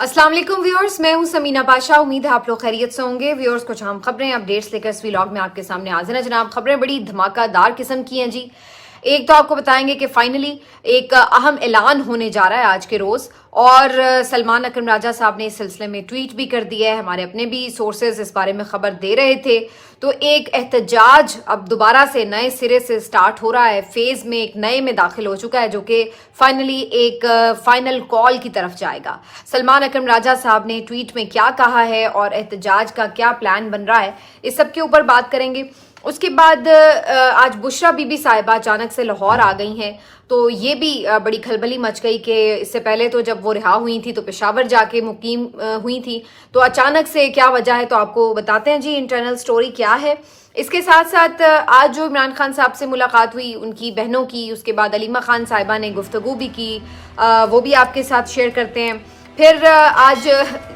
अस्सलाम वालेकुम व्यूअर्स, मैं हूं समीना पाशा। उम्मीद है आप लोग खैरियत से होंगे। व्यूअर्स, कुछ अहम खबरें अपडेट्स लेकर इस व्लॉग में आपके सामने हाजिर हैं जनाब। खबरें बड़ी धमाकेदार किस्म की हैं जी। एक तो आपको बताएंगे कि फाइनली एक अहम ऐलान होने जा रहा है आज के रोज, और सलमान अकरम राजा साहब ने इस सिलसिले में ट्वीट भी कर दिया है। हमारे अपने भी सोर्सेज इस बारे में खबर दे रहे थे। तो एक एहतजाज अब दोबारा से नए सिरे से स्टार्ट हो रहा है, फेज में एक नए में दाखिल हो चुका है, जो कि फाइनली एक फाइनल कॉल की तरफ जाएगा। सलमान अकरम राजा साहब ने ट्वीट में क्या कहा है और एहतजाज का क्या प्लान बन रहा है, इस सब के ऊपर बात करेंगे। उसके बाद आज बुशरा बीबी साहिबा अचानक से लाहौर आ गई हैं, तो ये भी बड़ी खलबली मच गई कि इससे पहले तो जब वो रिहा हुई थी तो पेशावर जाके मुकीम हुई थी, तो अचानक से क्या वजह है, तो आपको बताते हैं जी इंटरनल स्टोरी क्या है। इसके साथ साथ आज जो इमरान खान साहब से मुलाकात हुई उनकी बहनों की, उसके बाद अलीमा खान साहिबा ने गुफ्तगू भी की, वो भी आपके साथ शेयर करते हैं। फिर आज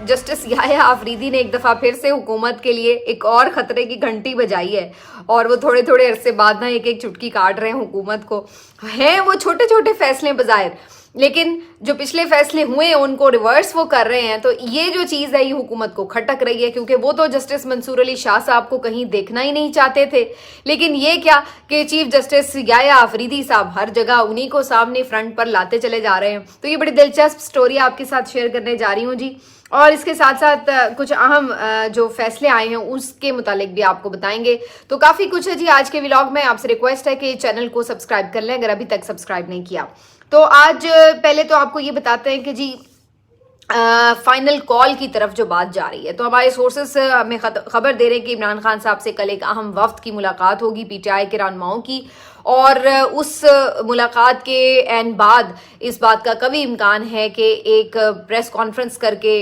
जस्टिस याह्या आफरीदी ने एक दफ़ा फिर से हुकूमत के लिए एक और ख़तरे की घंटी बजाई है, और वो थोड़े थोड़े अरसे बाद ना एक एक चुटकी काट रहे हैं हुकूमत को। हैं वो छोटे छोटे फैसले बज़ाहिर, लेकिन जो पिछले फैसले हुए उनको रिवर्स वो कर रहे हैं। तो ये जो चीज़ है ये हुकूमत को खटक रही है, क्योंकि वो तो जस्टिस मंसूर अली शाह साहब को कहीं देखना ही नहीं चाहते थे, लेकिन ये क्या कि चीफ जस्टिस याह्या आफरीदी साहब हर जगह उन्हीं को सामने फ्रंट पर लाते चले जा रहे हैं। तो ये बड़ी दिलचस्प स्टोरी आपके साथ शेयर करने जा रही हूँ जी। और इसके साथ साथ कुछ अहम जो फैसले आए हैं उसके मुतालिक भी आपको बताएंगे। तो काफ़ी कुछ है जी आज के व्लॉग में। आपसे रिक्वेस्ट है कि चैनल को सब्सक्राइब कर लें अगर अभी तक सब्सक्राइब नहीं किया। तो आज पहले तो आपको ये बताते हैं कि जी फाइनल कॉल की तरफ जो बात जा रही है, तो हमारे सोर्सेस हमें खबर दे रहे हैं कि इमरान खान साहब से कल एक अहम वफ्द की मुलाकात होगी पीटीआई के रहनुमाओं की, और उस मुलाकात के एन बाद इस बात का कभी इम्कान है कि एक प्रेस कॉन्फ्रेंस करके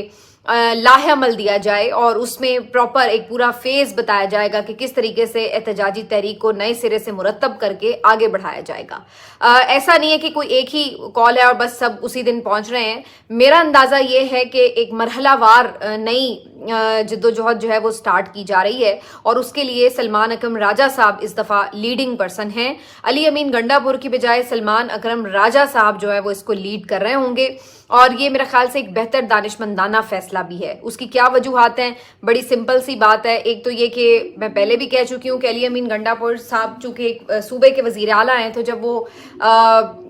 लाहेअमल दिया जाए और उसमें प्रॉपर एक पूरा फेज बताया जाएगा कि किस तरीके से एहतजाजी तहरीक को नए सिरे से मुरतब करके आगे बढ़ाया जाएगा। ऐसा नहीं है कि कोई एक ही कॉल है और बस सब उसी दिन पहुंच रहे हैं। मेरा अंदाजा ये है कि एक मरहलावार नई जद्दोजहद जो है वो स्टार्ट की जा रही है, और उसके लिए सलमान अकरम राजा साहब इस दफ़ा लीडिंग पर्सन हैं। अली अमीन गंडापुर की बजाय सलमान अकरम राजा साहब जो है वो इसको लीड कर रहे होंगे, और ये मेरे ख्याल से एक बेहतर दानिशमंदाना फैसला भी है। उसकी क्या वजूहात हैं, बड़ी सिंपल सी बात है। एक तो ये कि मैं पहले भी कह चुकी हूँ कि अली अमीन गंडापुर साहब चूंकि एक सूबे के वजीर आला हैं, तो जब वो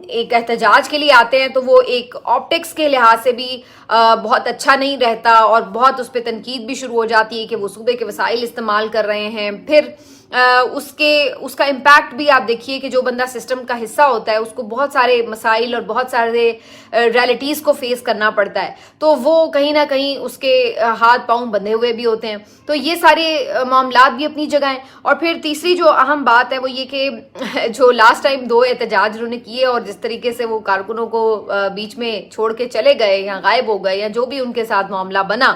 एक एहतजाज के लिए आते हैं तो वो एक ऑप्टिक्स के लिहाज से भी बहुत अच्छा नहीं रहता, और बहुत उस पर तनकीद भी शुरू हो जाती है कि वो सूबे के वसाइल इस्तेमाल कर रहे हैं। फिर उसका इम्पैक्ट भी आप देखिए कि जो बंदा सिस्टम का हिस्सा होता है उसको बहुत सारे मसाइल और बहुत सारे रियलिटीज़ को फेस करना पड़ता है, तो वो कहीं ना कहीं उसके हाथ पांव बंधे हुए भी होते हैं। तो ये सारे मामलात भी अपनी जगह हैं। और फिर तीसरी जो अहम बात है वो ये कि जो लास्ट टाइम 2 एहतजाज उन्होंने किए और जिस तरीके से वो कारकुनों को बीच में छोड़ के चले गए या गायब हो गए या जो भी उनके साथ मामला बना,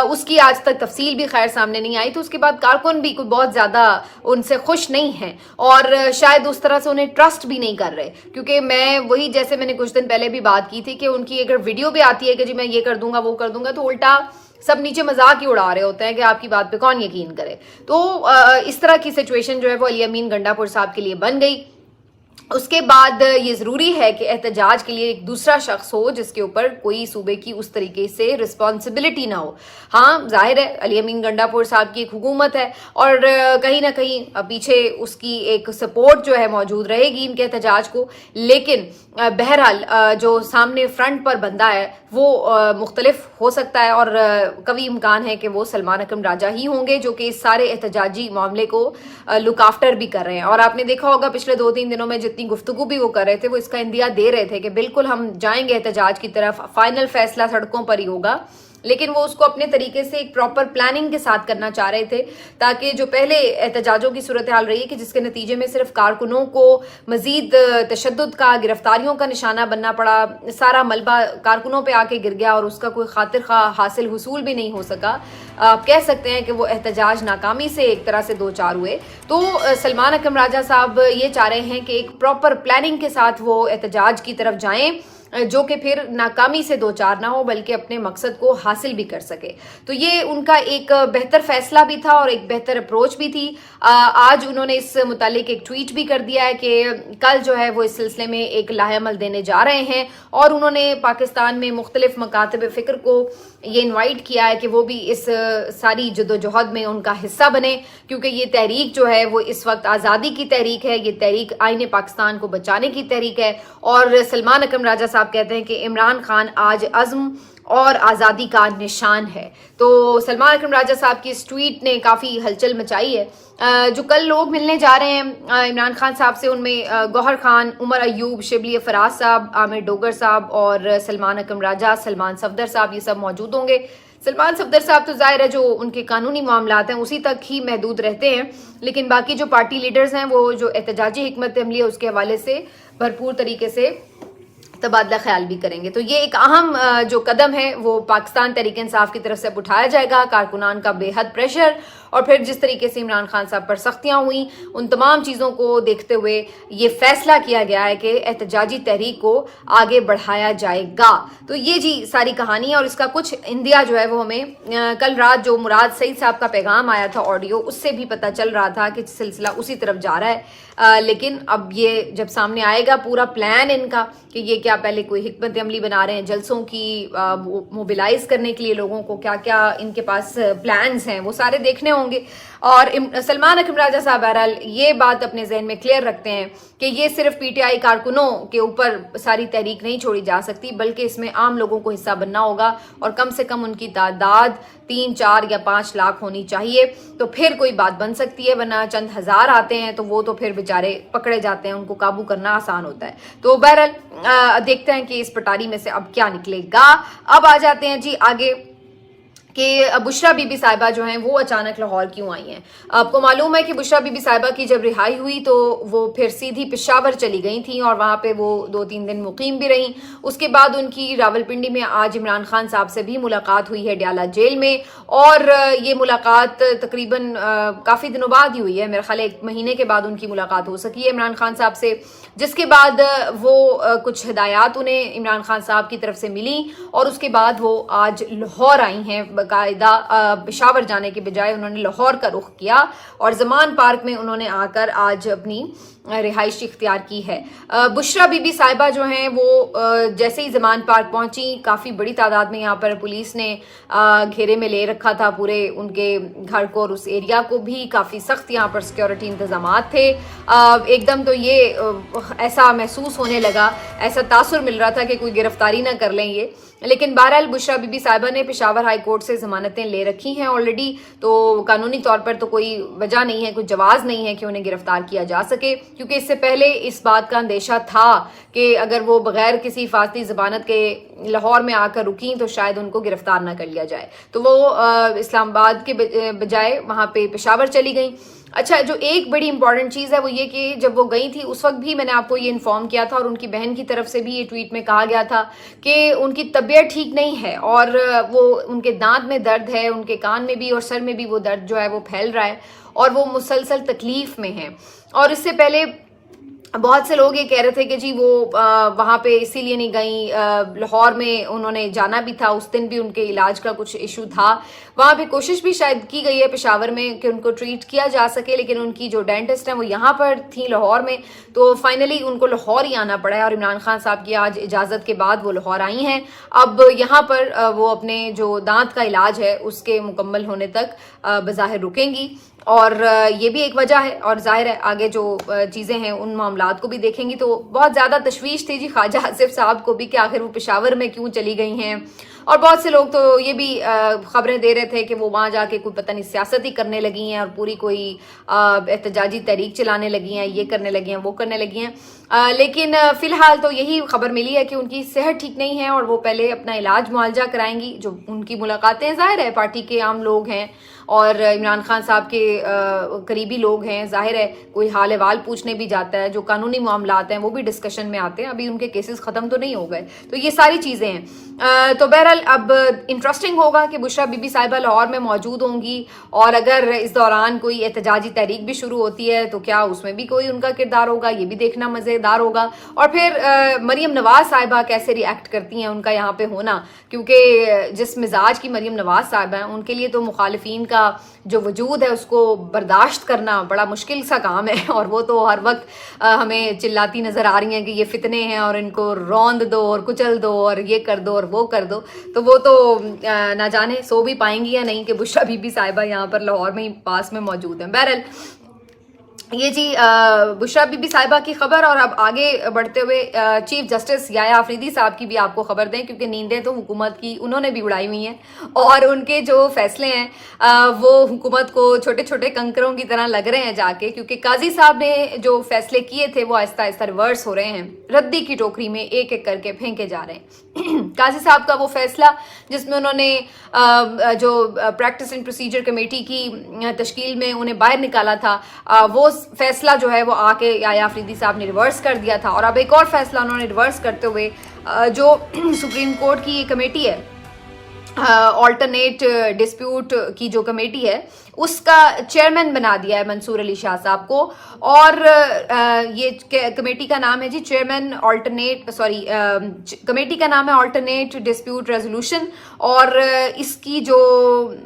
उसकी आज तक तफसील भी खैर सामने नहीं आई। तो उसके बाद कारकुन भी कोई बहुत ज़्यादा उनसे खुश नहीं है, और शायद उस तरह से उन्हें ट्रस्ट भी नहीं कर रहे, क्योंकि मैं वही जैसे मैंने कुछ दिन पहले भी बात की थी कि उनकी अगर वीडियो भी आती है कि जी मैं ये कर दूंगा वो कर दूंगा, तो उल्टा सब नीचे मजाक ही उड़ा रहे होते हैं कि आपकी बात पे कौन यकीन करे। तो इस तरह की सिचुएशन जो है वो अली अमीन गंडापुर साहब के लिए बन गई। उसके बाद ये ज़रूरी है कि एहतजाज के लिए एक दूसरा शख्स हो जिसके ऊपर कोई सूबे की उस तरीके से रिस्पॉन्सिबिलिटी ना हो। हाँ, जाहिर है अली अमीन गंडापुर साहब की एक हुकूमत है, और कहीं ना कहीं पीछे उसकी एक सपोर्ट जो है मौजूद रहेगी इनके एहतजाज को, लेकिन बहरहाल जो सामने फ्रंट पर बंदा है वो मुख्तलिफ हो सकता है, और कभी इम्कान है कि वो सलमान अकरम राजा ही होंगे जो कि इस सारे एहतजाजी मामले को लुक आफ्टर भी कर रहे हैं। और आपने देखा होगा पिछले 2-3 दिनों में जितनी गुफ्तगू भी वो कर रहे थे वो इसका इंदिया दे रहे थे कि बिल्कुल हम जाएंगे एहतजाज की तरफ, फाइनल फैसला सड़कों पर ही होगा, लेकिन वो उसको अपने तरीके से एक प्रॉपर प्लानिंग के साथ करना चाह रहे थे, ताकि जो पहले एहतजाजों की सूरत हाल रही है कि जिसके नतीजे में सिर्फ कारकुनों को मजीद तशद्दुद का, गिरफ्तारियों का निशाना बनना पड़ा, सारा मलबा कारकुनों पे आके गिर गया और उसका कोई खातिर खा हासिल हुसूल भी नहीं हो सका। आप कह सकते हैं कि वो एहतजाज नाकामी से एक तरह से 2-4 हुए। तो सलमान अकरम राजा साहब ये चाह रहे हैं कि एक प्रॉपर प्लानिंग के साथ वो एहतजाज की तरफ जाएं, जो कि फिर नाकामी से दो चार ना हो बल्कि अपने मकसद को हासिल भी कर सके। तो ये उनका एक बेहतर फैसला भी था और एक बेहतर अप्रोच भी थी। आज उन्होंने इस मुतालिक एक ट्वीट भी कर दिया है कि कल जो है वो इस सिलसिले में एक लाहेअमल देने जा रहे हैं और उन्होंने पाकिस्तान में मुख्तलिफ मकातब फ़िक्र को ये इनवाइट किया है कि वो भी इस सारी जदोजहद में उनका हिस्सा बने, क्योंकि ये तहरीक जो है वो इस वक्त आज़ादी की तहरीक है, ये तहरीक आईने पाकिस्तान को बचाने की तहरीक है। और सलमान अकरम राजा साहब कहते हैं कि इमरान खान आज अज़्म और आज़ादी का निशान है। तो सलमान अकरम राजा साहब की इस ट्वीट ने काफ़ी हलचल मचाई है। जो कल लोग मिलने जा रहे हैं इमरान खान साहब से, उनमें गौहर खान, उमर अयूब, शिबली फराज साहब, आमिर डोगर साहब और सलमान अकरम राजा, सलमान सफदर साहब, ये सब मौजूद होंगे। सलमान सफदर साहब तो जाहिर है जो उनके कानूनी मामलात हैं उसी तक ही महदूद रहते हैं, लेकिन बाकी जो पार्टी लीडर्स हैं वो जो एहतजाजी हिकमत अमली है उसके हवाले से भरपूर तरीके से तबादला ख्याल भी करेंगे। तो ये एक अहम जो कदम है वो पाकिस्तान तहरीक इंसाफ की तरफ से अब उठाया जाएगा। कारकुनान का बेहद प्रेशर और फिर जिस तरीके से इमरान खान साहब पर सख्तियां हुई, उन तमाम चीज़ों को देखते हुए ये फैसला किया गया है कि एहतजाजी तहरीक को आगे बढ़ाया जाएगा। तो ये जी सारी कहानी है और इसका कुछ इंदिया जो है वो हमें कल रात जो मुराद सईद साहब का पैगाम आया था ऑडियो, उससे भी पता चल रहा था कि सिलसिला उसी तरफ जा रहा है। लेकिन अब ये जब सामने आएगा पूरा प्लान इनका कि ये क्या पहले कोई हिकमत अमली बना रहे हैं जलसों की मोबिलाइज करने के लिए लोगों को, क्या क्या इनके पास प्लान्स हैं, वो सारे देखने होंगे। और सलमान अकरम राजा साहब बहरहाल ये बात अपने जहन में क्लियर रखते हैं कि ये सिर्फ पीटीआई कारकुनों के ऊपर सारी तहरीक नहीं छोड़ी जा सकती, बल्कि इसमें आम लोगों को हिस्सा बनना होगा और कम से कम उनकी तादाद 3, 4 या 5 लाख होनी चाहिए, तो फिर कोई बात बन सकती है। वरना चंद हजार आते हैं तो वो तो फिर बेचारे पकड़े जाते हैं, उनको काबू करना आसान होता है। तो बहरहाल देखते हैं कि इस पटारी में से अब क्या निकलेगा। अब आ जाते हैं जी आगे कि बुशरा बीबी साहिबा जो हैं वो अचानक लाहौर क्यों आई हैं। आपको मालूम है कि बुशरा बीबी साहिबा की जब रिहाई हुई तो वो फिर सीधी पेशावर चली गई थी और वहाँ पे वो 2-3 दिन मुकीम भी रहीं। उसके बाद उनकी रावलपिंडी में आज इमरान खान साहब से भी मुलाकात हुई है डयाला जेल में, और ये मुलाकात तकरीबन काफ़ी दिनों बाद ही हुई है, मेरे ख्याल 1 महीने के बाद उनकी मुलाकात हो सकी है इमरान खान साहब से, जिसके बाद वो कुछ हिदायत उन्हें इमरान खान साहब की तरफ से मिली और उसके बाद वो आज लाहौर आई हैं। बाकायदा पेशावर जाने के बजाय उन्होंने लाहौर का रुख किया और ज़मान पार्क में उन्होंने आकर आज अपनी रिहाइश इख्तियार की है। बुशरा बीबी साहिबा जो हैं वो जैसे ही ज़मान पार्क पहुंची, काफ़ी बड़ी तादाद में यहाँ पर पुलिस ने घेरे में ले रखा था पूरे उनके घर को और उस एरिया को भी। काफ़ी सख्त यहाँ पर सिक्योरिटी इंतजामात थे। एकदम तो ये ऐसा महसूस होने लगा, ऐसा तासुर मिल रहा था कि कोई गिरफ्तारी ना कर लें ये। लेकिन बहरहाल बुशरा बीबी साहिबा ने पेशावर हाई कोर्ट से ज़मानतें ले रखी हैं ऑलरेडी, तो कानूनी तौर पर तो कोई वजह नहीं है, कोई जवाज़ नहीं है कि उन्हें गिरफ्तार किया जा सके, क्योंकि इससे पहले इस बात का अंदेशा था कि अगर वो बगैर किसी हिफाजती ज़मानत के लाहौर में आकर रुकी तो शायद उनको गिरफ्तार ना कर लिया जाए। तो वो इस्लामाबाद के बजाय वहाँ पे पेशावर चली गई। अच्छा, जो एक बड़ी इंपॉर्टेंट चीज़ है वो ये कि जब वो गई थी उस वक्त भी मैंने आपको ये इन्फॉर्म किया था और उनकी बहन की तरफ से भी ये ट्वीट में कहा गया था कि उनकी तबीयत ठीक नहीं है और वो उनके दांत में दर्द है, उनके कान में भी और सर में भी वो दर्द जो है वो फैल रहा है और वो मुसलसल तकलीफ में है। और इससे पहले बहुत से लोग ये कह रहे थे कि जी वो वहाँ पे इसीलिए नहीं गई, लाहौर में उन्होंने जाना भी था, उस दिन भी उनके इलाज का कुछ इशू था, वहाँ पे कोशिश भी शायद की गई है पेशावर में कि उनको ट्रीट किया जा सके, लेकिन उनकी जो डेंटिस्ट हैं वो यहाँ पर थी लाहौर में, तो फाइनली उनको लाहौर ही आना पड़ा है और इमरान खान साहब की आज इजाज़त के बाद वो लाहौर आई हैं। अब यहाँ पर वो अपने जो दांत का इलाज है उसके मुकम्मल होने तक बज़ाहिर रुकेंगी और ये भी एक वजह है। और जाहिर है आगे जो चीज़ें हैं उन मामलात को भी देखेंगी। तो बहुत ज़्यादा तशवीश थी जी ख्वाजा आसिफ साहब को भी कि आखिर वो पेशावर में क्यों चली गई हैं, और बहुत से लोग तो ये भी खबरें दे रहे थे कि वो वहाँ जाके कोई पता नहीं सियासत ही करने लगी हैं और पूरी कोई एहतजाजी तहरीक चलाने लगी हैं, ये करने लगी हैं, वो करने लगी हैं। लेकिन फ़िलहाल तो यही खबर मिली है कि उनकी सेहत ठीक नहीं है और वो पहले अपना इलाज मुआवजा कराएंगी। जो उनकी मुलाकातें ज़ाहिर है पार्टी के आम लोग हैं और इमरान खान साहब के करीबी लोग हैं, जाहिर है कोई हाल अहवाल पूछने भी जाता है, जो कानूनी मामलात हैं वो भी डिस्कशन में आते हैं, अभी उनके केसेस ख़त्म तो नहीं हो गए। तो ये सारी चीज़ें हैं। तो बहरहाल अब इंटरेस्टिंग होगा कि बुशरा बीबी साहिबा लाहौर में मौजूद होंगी, और अगर इस दौरान कोई एहतजाजी तहरीक भी शुरू होती है तो क्या उसमें भी कोई उनका किरदार होगा, ये भी देखना मज़ेदार होगा। और फिर मरीम नवाज साहिबा कैसे रिएक्ट करती हैं उनका यहाँ पे होना, क्योंकि जिस मिजाज की मरीम नवाज साहिबा हैं उनके लिए तो मुखालिफिन का जो वजूद है उसको बर्दाश्त करना बड़ा मुश्किल सा काम है, और वो तो हर वक्त हमें चिल्लाती नज़र आ रही हैं कि ये फितने हैं और इनको रौंद दो और कुचल दो और ये कर दो और वो कर दो। तो वो तो ना जाने सो भी पाएंगी या नहीं कि बुशरा बीबी साहिबा यहाँ पर लाहौर में ही पास में मौजूद हैं। बहरहाल ये जी बुशरा बीबी साहिबा की खबर। और अब आगे बढ़ते हुए चीफ जस्टिस याया आफरीदी साहब की भी आपको खबर दें, क्योंकि नींदें तो हुकूमत की उन्होंने भी उड़ाई हुई हैं, और उनके जो फैसले हैं वो हुकूमत को छोटे छोटे कंकरों की तरह लग रहे हैं जाके, क्योंकि काजी साहब ने जो फैसले किए थे वो आहिस्ता आहिस्ता रिवर्स हो रहे हैं, रद्दी की टोकरी में एक एक करके फेंके जा रहे हैं। काजी साहब का वो फैसला जिसमें उन्होंने जो प्रैक्टिस एंड प्रोसीजर कमेटी की तश्कील में उन्हें बाहर निकाला था, वो फैसला जो है वो आके याया आफरीदी साहब ने रिवर्स कर दिया था। और अब एक और फैसला उन्होंने रिवर्स करते हुए जो सुप्रीम कोर्ट की ये कमेटी है, ऑल्टरनेट डिस्प्यूट की जो कमेटी है, उसका चेयरमैन बना दिया है मंसूर अली शाह साहब को। और ये कमेटी का नाम है जी चेयरमैन कमेटी का नाम है ऑल्टरनेट डिस्प्यूट रेजोल्यूशन, और इसकी जो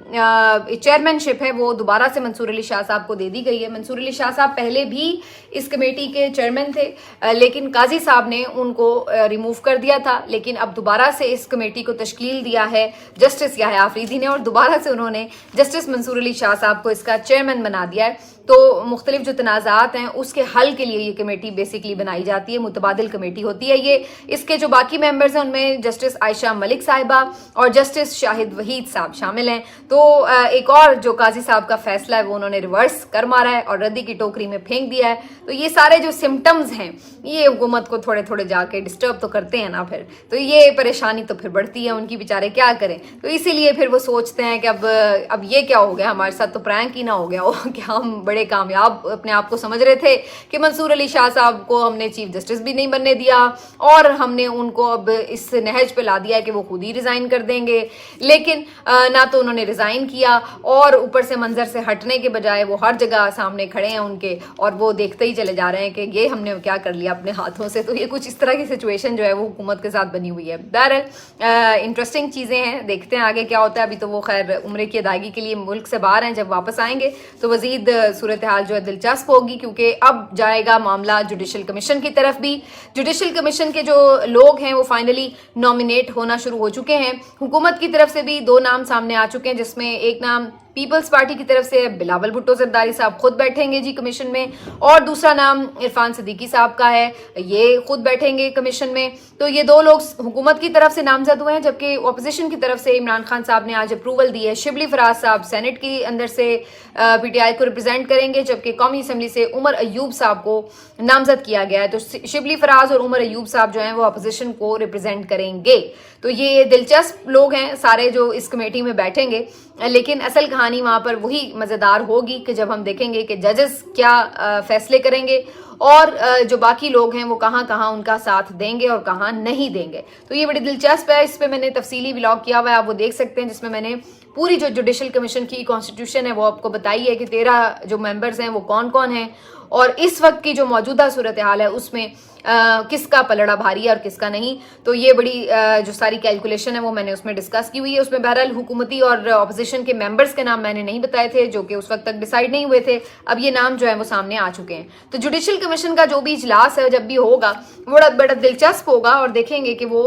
चेयरमैनशिप है वो दोबारा से मंसूर अली शाह साहब को दे दी गई है। मंसूर अली शाह साहब पहले भी इस कमेटी के चेयरमैन थे, लेकिन काजी साहब ने उनको रिमूव कर दिया था, लेकिन अब दोबारा से इस कमेटी को तश्कील दिया है जस्टिस याहिया आफरीदी ने, और दोबारा से उन्होंने जस्टिस मंसूर अली शाह साहब को इसका चेयरमैन बना दिया है। तो मुख्तलिफ जो तनाज़ात हैं उसके हल के लिए ये कमेटी बेसिकली बनाई जाती है, मुतबादिल कमेटी होती है ये। इसके जो बाकी मेंबर्स हैं उनमें जस्टिस आयशा मलिक साहिबा और जस्टिस शाहिद वहीद साहब शामिल हैं। तो एक और जो काजी साहब का फैसला है वो उन्होंने रिवर्स कर मारा है और रद्दी की टोकरी में फेंक दिया है। तो ये सारे जो सिम्टम्स हैं ये हुकूमत को थोड़े थोड़े जाके डिस्टर्ब तो करते हैं ना, फिर तो ये परेशानी तो फिर बढ़ती है उनकी, बेचारे क्या करें। तो इसीलिए फिर वो सोचते हैं कि अब ये क्या हो गया, हमारे साथ तो प्रैंक ही ना हो गया हो कि हम बड़े कामयाब अपने आप को समझ रहे थे कि मंसूर अली शाह साहब को हमने चीफ जस्टिस भी नहीं बनने दिया और हमने उनको अब इस नहज पे ला दिया है कि वो खुद ही रिजाइन कर देंगे। लेकिन ना तो उन्होंने रिजाइन किया और ऊपर से मंजर से हटने के बजाय वो हर जगह सामने खड़े हैं उनके, और वो देखते ही चले जा रहे हैं कि ये हमने क्या कर लिया अपने हाथों से। तो ये कुछ इस तरह की सिचुएशन जो है वो हुकूमत के साथ बनी हुई है। बहरहाल इंटरेस्टिंग चीज़ें हैं, देखते हैं आगे क्या होता है। अभी तो वो खैर उम्रे की अदायगी के लिए मुल्क से बाहर हैं, जब वापस आएंगे तो मजीद सूरत हाल जो है दिलचस्प होगी, क्योंकि अब जाएगा मामला जुडिशल कमीशन की तरफ भी। जुडिशल कमीशन के जो लोग हैं वो फाइनली नॉमिनेट होना शुरू हो चुके हैं। हुकूमत की तरफ से भी 2 नाम सामने आ चुके हैं, जिसमें एक नाम पीपल्स पार्टी की तरफ से बिलावल भुट्टो जरदारी साहब खुद बैठेंगे जी कमीशन में, और दूसरा नाम इरफान सिद्दीकी साहब का है, ये खुद बैठेंगे कमीशन में। तो ये 2 लोग हुकूमत की तरफ से नामजद हुए हैं, जबकि अपोजिशन की तरफ से इमरान खान साहब ने आज अप्रूवल दी है। शिबली फराज साहब सेनेट के अंदर से पीटीआई को रिप्रेजेंट करेंगे, जबकि कौमी असम्बली से उमर अयूब साहब को नामजद किया गया है। तो शिबली फराज और उमर अयूब साहब जो हैं वो अपोजिशन को रिप्रेजेंट करेंगे। तो ये दिलचस्प लोग हैं सारे जो इस कमेटी में बैठेंगे, लेकिन असल कहानी वहाँ पर वही मज़ेदार होगी कि जब हम देखेंगे कि जजेस क्या फैसले करेंगे और जो बाकी लोग हैं वो कहाँ कहाँ उनका साथ देंगे और कहाँ नहीं देंगे। तो ये बड़ी दिलचस्प है, इस पर मैंने तफसीली व्लॉग किया हुआ है, आप वो देख सकते हैं, जिसमें मैंने पूरी जो जुडिशल कमीशन की कॉन्स्टिट्यूशन है वो आपको बताई है कि 13 जो मेंबर्स हैं वो कौन कौन हैं, और इस वक्त की जो मौजूदा सूरत हाल है उसमें किसका पलड़ा भारी है और किसका नहीं। तो ये बड़ी जो सारी कैलकुलेशन है वो मैंने उसमें डिस्कस की हुई है। उसमें बहरहाल हुकूमती और अपोजिशन के मेंबर्स के नाम मैंने नहीं बताए थे, जो कि उस वक्त तक डिसाइड नहीं हुए थे। अब ये नाम जो है वो सामने आ चुके हैं। तो जुडिशल कमीशन का जो भी इजलास है जब भी होगा वो बड़ा दिलचस्प होगा, और देखेंगे कि वो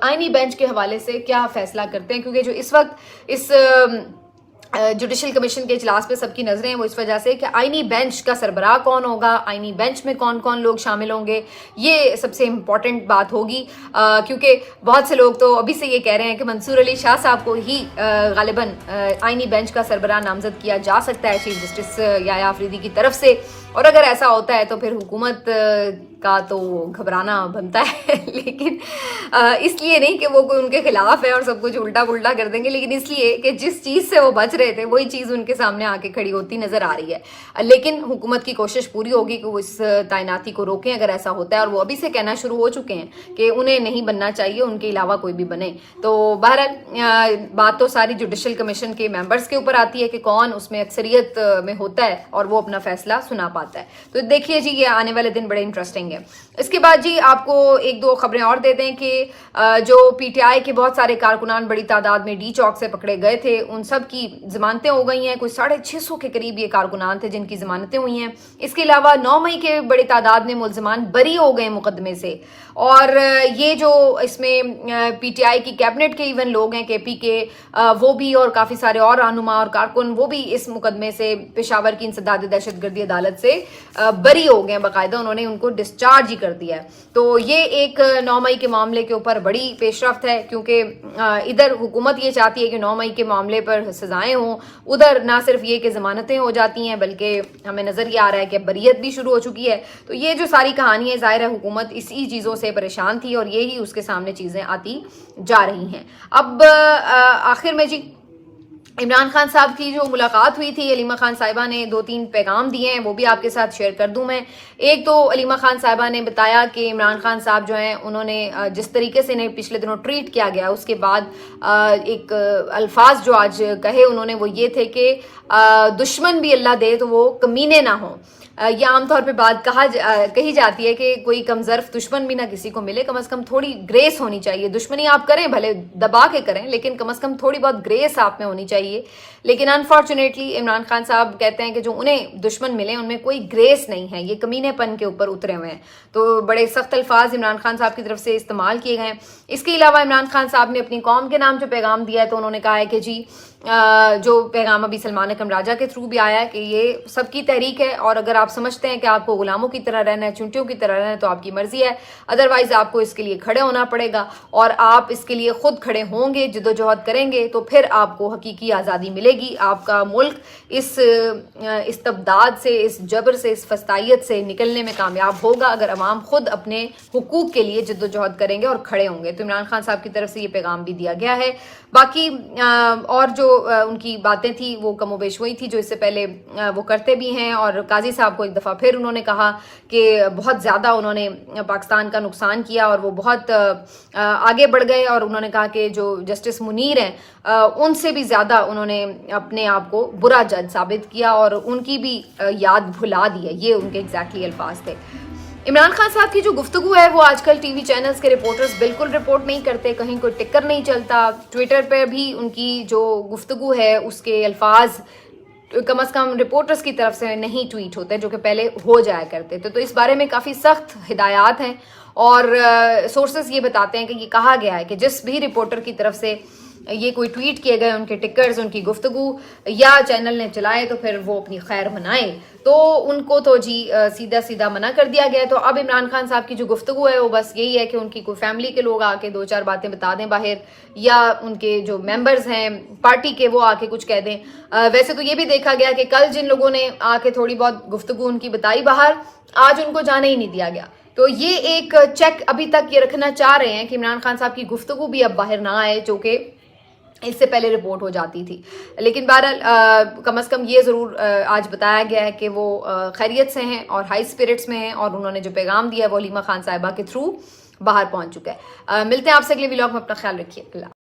आईनी बेंच के हवाले से क्या फैसला करते हैं, क्योंकि जो इस वक्त इस जुडिशल कमीशन के इजलास पे सबकी नजरें हैं वो इस वजह से कि आईनी बेंच का सरबराह कौन होगा, आईनी बेंच में कौन कौन लोग शामिल होंगे, ये सबसे इम्पॉर्टेंट बात होगी। क्योंकि बहुत से लोग तो अभी से ये कह रहे हैं कि मंसूर अली शाह साहब को ही गालिबन आईनी बेंच का सरबराह नामजद किया जा सकता है चीफ जस्टिस याहिया आफरीदी की तरफ से, और अगर ऐसा होता है तो फिर हुकूमत کا تو گھبرانا بنتا ہے لیکن اس لیے نہیں کہ وہ کوئی ان کے خلاف ہے اور سب کچھ الٹا پلٹا کر دیں گے، لیکن اس لیے کہ جس چیز سے وہ بچ رہے تھے وہی چیز ان کے سامنے آ کے کھڑی ہوتی نظر آ رہی ہے۔ لیکن حکومت کی کوشش پوری ہوگی کہ وہ اس تعیناتی کو روکیں اگر ایسا ہوتا ہے، اور وہ ابھی سے کہنا شروع ہو چکے ہیں کہ انہیں نہیں بننا چاہیے، ان کے علاوہ کوئی بھی بنے۔ تو بہرحال بات تو ساری جوڈیشل کمیشن کے ممبرز کے اوپر آتی ہے کہ کون اس میں اکثریت میں ہوتا ہے اور وہ اپنا فیصلہ سنا پاتا ہے۔ تو دیکھیے جی، یہ آنے والے دن بڑے انٹرسٹنگ ہیں۔ اس کے بعد جی آپ کو ایک دو خبریں اور دے دیں کہ جو پی ٹی آئی کے بہت سارے کارکنان بڑی تعداد میں ڈی چوک سے پکڑے گئے تھے، ان سب کی ضمانتیں ہو گئی ہیں۔ کوئی 650 کے قریب یہ کارکنان تھے جن کی ضمانتیں ہوئی ہیں۔ اس کے علاوہ 9 مئی کے بڑی تعداد میں ملزمان بری ہو گئے مقدمے سے، اور یہ جو اس میں پی ٹی آئی کی کیبنٹ کے ایون لوگ ہیں کے پی کے، وہ بھی اور کافی سارے اور رہنما اور کارکن وہ بھی اس مقدمے سے پشاور کی انسداد دہشت گردی عدالت سے بری ہو گئے، باقاعدہ انہوں نے ان کو ڈسچارج ہی کر دیا ہے۔ تو یہ ایک 9 مئی کے معاملے کے اوپر بڑی پیش رفت ہے، کیونکہ ادھر حکومت یہ چاہتی ہے کہ 9 مئی کے معاملے پر سزائیں ہوں، ادھر نہ صرف یہ کہ ضمانتیں ہو جاتی ہیں بلکہ ہمیں نظر یہ آ رہا ہے کہ بریت بھی شروع ہو چکی ہے۔ تو یہ جو ساری کہانی ہے، ظاہر ہے حکومت اسی چیزوں سے پریشان تھی اور یہی اس کے سامنے چیزیں آتی جا رہی ہیں۔ اب آخر میں جی عمران خان صاحب کی جو ملاقات ہوئی تھی، علیمہ خان صاحبہ نے 2-3 پیغام دیے ہیں، وہ بھی آپ کے ساتھ شیئر کر دوں میں۔ ایک تو علیمہ خان صاحبہ نے بتایا کہ عمران خان صاحب جو ہیں انہوں نے جس طریقے سے انہیں پچھلے دنوں ٹریٹ کیا گیا، اس کے بعد ایک الفاظ جو آج کہے انہوں نے وہ یہ تھے کہ دشمن بھی اللہ دے تو وہ کمینے نہ ہوں۔ یہ عام طور پہ بات کہی جاتی ہے کہ کوئی کم ظرف دشمن بھی نہ کسی کو ملے، کم از کم تھوڑی گریس ہونی چاہیے۔ دشمنی آپ کریں بھلے دبا کے کریں، لیکن کم از کم تھوڑی بہت گریس آپ میں ہونی چاہیے۔ لیکن انفارچونیٹلی عمران خان صاحب کہتے ہیں کہ جو انہیں دشمن ملے ان میں کوئی گریس نہیں ہے، یہ کمینے پن کے اوپر اترے ہوئے ہیں۔ تو بڑے سخت الفاظ عمران خان صاحب کی طرف سے استعمال کیے گئے ہیں۔ اس کے علاوہ عمران خان صاحب نے اپنی قوم کے نام جو پیغام دیا ہے تو انہوں نے کہا ہے کہ جی جو پیغام ابھی سلمان اکرم راجہ کے تھرو بھی آیا ہے کہ یہ سب کی تحریک ہے، اور اگر آپ سمجھتے ہیں کہ آپ کو غلاموں کی طرح رہنا ہے، چونٹیوں کی طرح رہنا ہے تو آپ کی مرضی ہے، ادروائز آپ کو اس کے لیے کھڑے ہونا پڑے گا، اور آپ اس کے لیے خود کھڑے ہوں گے، جدوجہد کریں گے تو پھر آپ کو حقیقی آزادی ملے گی۔ آپ کا ملک اس استبداد سے، اس جبر سے، اس فسطائیت سے نکلنے میں کامیاب ہوگا اگر عوام خود اپنے حقوق کے لیے جدوجہد کریں گے اور کھڑے ہوں گے۔ تو عمران خان صاحب کی طرف سے یہ پیغام بھی دیا گیا ہے۔ باقی اور جو ان کی باتیں تھی وہ کم و بیش وہی تھی جو اس سے پہلے وہ کرتے بھی ہیں، اور قاضی صاحب کو ایک دفعہ پھر انہوں نے کہا کہ بہت زیادہ انہوں نے پاکستان کا نقصان کیا اور وہ بہت آگے بڑھ گئے، اور انہوں نے کہا کہ جو جسٹس منیر ہیں ان سے بھی زیادہ انہوں نے اپنے آپ کو برا جج ثابت کیا اور ان کی بھی یاد بھلا دی ہے، یہ ان کے ایگزیکٹلی الفاظ تھے۔ عمران خان صاحب کی جو گفتگو ہے وہ آج کل ٹی وی چینلز کے رپورٹرز بالکل رپورٹ نہیں کرتے، کہیں کوئی ٹکر نہیں چلتا۔ ٹویٹر پہ بھی ان کی جو گفتگو ہے اس کے الفاظ کم از کم رپورٹرز کی طرف سے نہیں ٹویٹ ہوتے جو کہ پہلے ہو جایا کرتے تھے۔ تو اس بارے میں کافی سخت ہدایات ہیں، اور سورسز یہ بتاتے ہیں کہ یہ کہا گیا ہے کہ جس بھی رپورٹر کی طرف سے یہ کوئی ٹویٹ کیے گئے، ان کے ٹکرز، ان کی گفتگو یا چینل نے چلائے تو پھر وہ اپنی خیر منائے، تو ان کو تو جی سیدھا منع کر دیا گیا ہے۔ تو اب عمران خان صاحب کی جو گفتگو ہے وہ بس یہی ہے کہ ان کی کوئی فیملی کے لوگ آ کے 2-4 باتیں بتا دیں باہر، یا ان کے جو ممبرز ہیں پارٹی کے وہ آ کے کچھ کہہ دیں۔ ویسے تو یہ بھی دیکھا گیا کہ کل جن لوگوں نے آ کے تھوڑی بہت گفتگو ان کی بتائی باہر، آج ان کو جانے ہی نہیں دیا گیا۔ تو یہ ایک چیک ابھی تک یہ رکھنا چاہ رہے ہیں کہ عمران خان صاحب کی گفتگو بھی اب باہر نہ آئے، جو کہ اس سے پہلے رپورٹ ہو جاتی تھی۔ لیکن بہرحال کم از کم یہ ضرور آج بتایا گیا ہے کہ وہ خیریت سے ہیں اور ہائی اسپرٹس میں ہیں، اور انہوں نے جو پیغام دیا ہے وہ علیمہ خان صاحبہ کے تھرو باہر پہنچ چکا ہے۔ ملتے ہیں آپ سے اگلے ولاگ میں، اپنا خیال رکھیے، اللہ۔